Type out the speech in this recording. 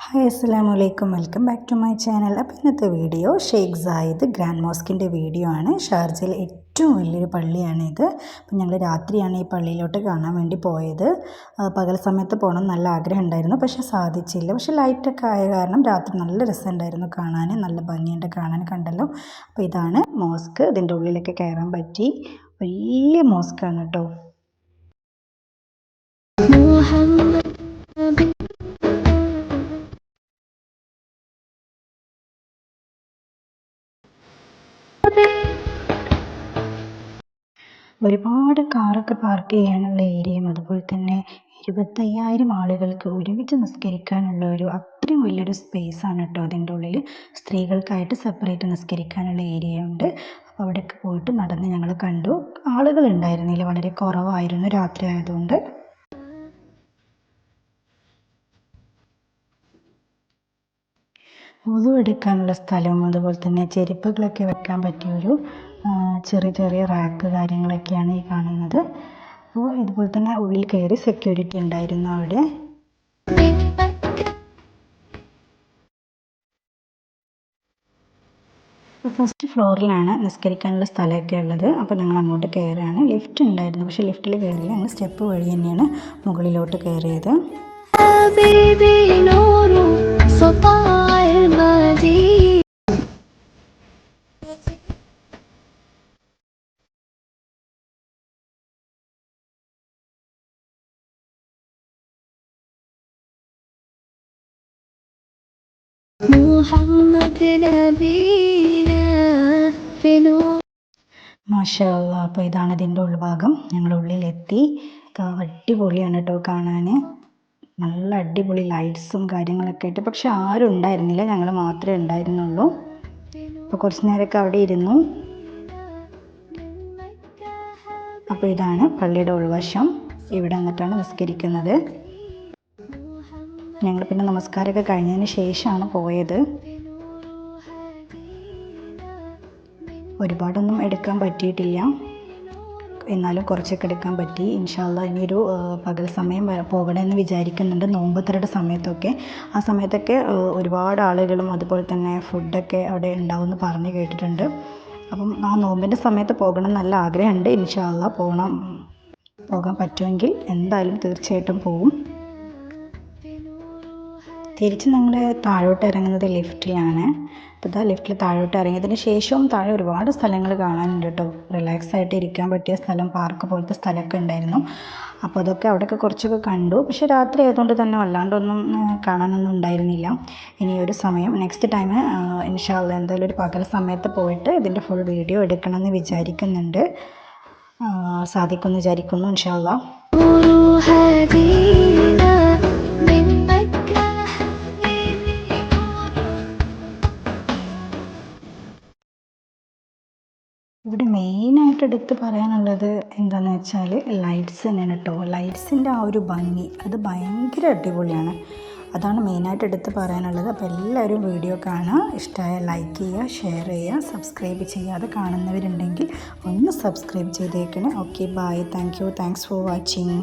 Hi അസ്സലാമലൈക്കും, welcome back to my channel. അപ്പോൾ ഇന്നത്തെ വീഡിയോ ഷെയ്ഖ് സായിദ് ഗ്രാൻഡ് മോസ്കിൻ്റെ വീഡിയോ ആണ്. ഷാർജയിൽ ഏറ്റവും വലിയൊരു പള്ളിയാണിത്. അപ്പോൾ ഞങ്ങൾ രാത്രിയാണ് ഈ പള്ളിയിലോട്ട് കാണാൻ വേണ്ടി പോയത്. പകൽ സമയത്ത് പോകണം നല്ല ആഗ്രഹം ഉണ്ടായിരുന്നു, പക്ഷേ സാധിച്ചില്ല. പക്ഷേ ലൈറ്റൊക്കെ ആയ കാരണം രാത്രി നല്ല രസമുണ്ടായിരുന്നു കാണാൻ, നല്ല ഭംഗിയുണ്ട് കാണാൻ, കണ്ടല്ലോ. അപ്പോൾ ഇതാണ് മോസ്ക്. ഇതിൻ്റെ ഉള്ളിലൊക്കെ കയറാൻ പറ്റി. വലിയ മോസ്കാണ് കേട്ടോ. ഒരുപാട് കാറൊക്കെ പാർക്ക് ചെയ്യാനുള്ള ഏരിയയും അതുപോലെ തന്നെ 25,000 ആളുകൾക്ക് ഒരുമിച്ച് നിസ്കരിക്കാനുള്ള അത്രയും വലിയൊരു സ്പേസാണ് കേട്ടോ അതിൻ്റെ ഉള്ളിൽ. സ്ത്രീകൾക്കായിട്ട് സെപ്പറേറ്റ് നിസ്കരിക്കാനുള്ള ഏരിയ ഉണ്ട്. അപ്പോൾ അവിടെയൊക്കെ പോയിട്ട് നടന്ന് ഞങ്ങൾ കണ്ടു. ആളുകൾ ഉണ്ടായിരുന്നില്ല, വളരെ കുറവായിരുന്നു രാത്രി ആയതുകൊണ്ട്. വുളു എടുക്കാനുള്ള സ്ഥലവും അതുപോലെ തന്നെ ചെരുപ്പുകളൊക്കെ വെക്കാൻ പറ്റിയൊരു ചെറിയ ചെറിയ റാക്ക് കാര്യങ്ങളൊക്കെയാണ് ഈ കാണുന്നത്. അപ്പോൾ ഇതുപോലെ തന്നെ ഉള്ളിൽ കയറി സെക്യൂരിറ്റി ഉണ്ടായിരുന്നു അവിടെ. ഫസ്റ്റ് ഫ്ലോറിലാണ് നിസ്കരിക്കാനുള്ള സ്ഥലമൊക്കെ ഉള്ളത്. അപ്പോൾ ഞങ്ങൾ അങ്ങോട്ട് കയറുകയാണ്. ലിഫ്റ്റ് ഉണ്ടായിരുന്നു, പക്ഷേ ലിഫ്റ്റിൽ കയറിയില്ല. ഞങ്ങൾ സ്റ്റെപ്പ് വഴി തന്നെയാണ് മുകളിലോട്ട് കയറിയത്. മാഷാ അല്ലാ. അപ്പോൾ ഇതാണ് ഇതിൻ്റെ ഉൾഭാഗം. ഞങ്ങൾ ഉള്ളിലെത്തി. അടിപൊളിയാണ് കേട്ടോ കാണാൻ. നല്ല അടിപൊളി ലൈറ്റ്സും കാര്യങ്ങളൊക്കെ ആയിട്ട്. പക്ഷെ ആരും ഉണ്ടായിരുന്നില്ല, ഞങ്ങൾ മാത്രമേ ഉണ്ടായിരുന്നുള്ളൂ. അപ്പോൾ കുറച്ച് നേരമൊക്കെ അവിടെ ഇരുന്നു. അപ്പോൾ ഇതാണ് പള്ളിയുടെ ഉൾവശം. ഇവിടെ വന്നിട്ടാണ് നിസ്കരിക്കുന്നത്. ഞങ്ങൾ പിന്നെ നമസ്കാരമൊക്കെ കഴിഞ്ഞതിന് ശേഷമാണ് പോയത്. ഒരുപാടൊന്നും എടുക്കാൻ പറ്റിയിട്ടില്ല, എന്നാലും കുറച്ചൊക്കെ എടുക്കാൻ പറ്റി. ഇൻഷാ അല്ലാ ഇനിയൊരു പകൽ സമയം പോകണമെന്ന് വിചാരിക്കുന്നുണ്ട്, നോമ്പുതറയുടെ സമയത്തൊക്കെ. ആ സമയത്തൊക്കെ ഒരുപാട് ആളുകളും അതുപോലെ തന്നെ ഫുഡൊക്കെ അവിടെ ഉണ്ടാവുമെന്ന് പറഞ്ഞ് കേട്ടിട്ടുണ്ട്. അപ്പം ആ നോമ്പിൻ്റെ സമയത്ത് പോകണം നല്ല ആഗ്രഹമുണ്ട്. ഇൻഷാ അല്ലാ പോകാൻ പറ്റുമെങ്കിൽ എന്തായാലും തീർച്ചയായിട്ടും പോവും. തിരിച്ച് ഞങ്ങൾ താഴോട്ട് ഇറങ്ങുന്നത് ലിഫ്റ്റിലാണ്. അപ്പോൾ ഇതാ ലിഫ്റ്റിൽ താഴോട്ട് ഇറങ്ങിയതിന് ശേഷവും താഴെ ഒരുപാട് സ്ഥലങ്ങൾ കാണാനുണ്ട് കേട്ടോ. റിലാക്സ് ആയിട്ട് ഇരിക്കാൻ പറ്റിയ സ്ഥലം, പാർക്ക് പോലത്തെ സ്ഥലമൊക്കെ ഉണ്ടായിരുന്നു. അപ്പോൾ അവിടെയൊക്കെ കുറച്ചൊക്കെ കണ്ടു. പക്ഷേ രാത്രി ആയതുകൊണ്ട് തന്നെ വല്ലാണ്ടൊന്നും കാണാനൊന്നും ഉണ്ടായിരുന്നില്ല. ഇനി ഒരു സമയം നെക്സ്റ്റ് ടൈം ഇൻഷാ അല്ലാ എന്തായാലും ഒരു പകൽ സമയത്ത് പോയിട്ട് ഇതിൻ്റെ ഫുൾ വീഡിയോ എടുക്കണമെന്ന് വിചാരിക്കുന്നുണ്ട്. സാധിക്കുമെന്ന് വിചാരിക്കുന്നു ഇൻഷാ അല്ലാ. ഇവിടെ മെയിനായിട്ട് എടുത്ത് പറയാനുള്ളത് എന്താണെന്ന് വെച്ചാൽ ലൈറ്റ്സ് തന്നെയാണ് കേട്ടോ. ലൈറ്റ്സിൻ്റെ ആ ഒരു ഭംഗി അത് ഭയങ്കര അടിപൊളിയാണ്. അതാണ് മെയിനായിട്ട് എടുത്ത് പറയാനുള്ളത്. അപ്പോൾ എല്ലാവരും വീഡിയോ കാണുക, ഇഷ്ടമായ ലൈക്ക് ചെയ്യുക, ഷെയർ ചെയ്യുക, സബ്സ്ക്രൈബ് ചെയ്യാതെ കാണുന്നവരുണ്ടെങ്കിൽ ഒന്ന് സബ്സ്ക്രൈബ് ചെയ്തേക്കണേ. Okay, bye, thanks for watching.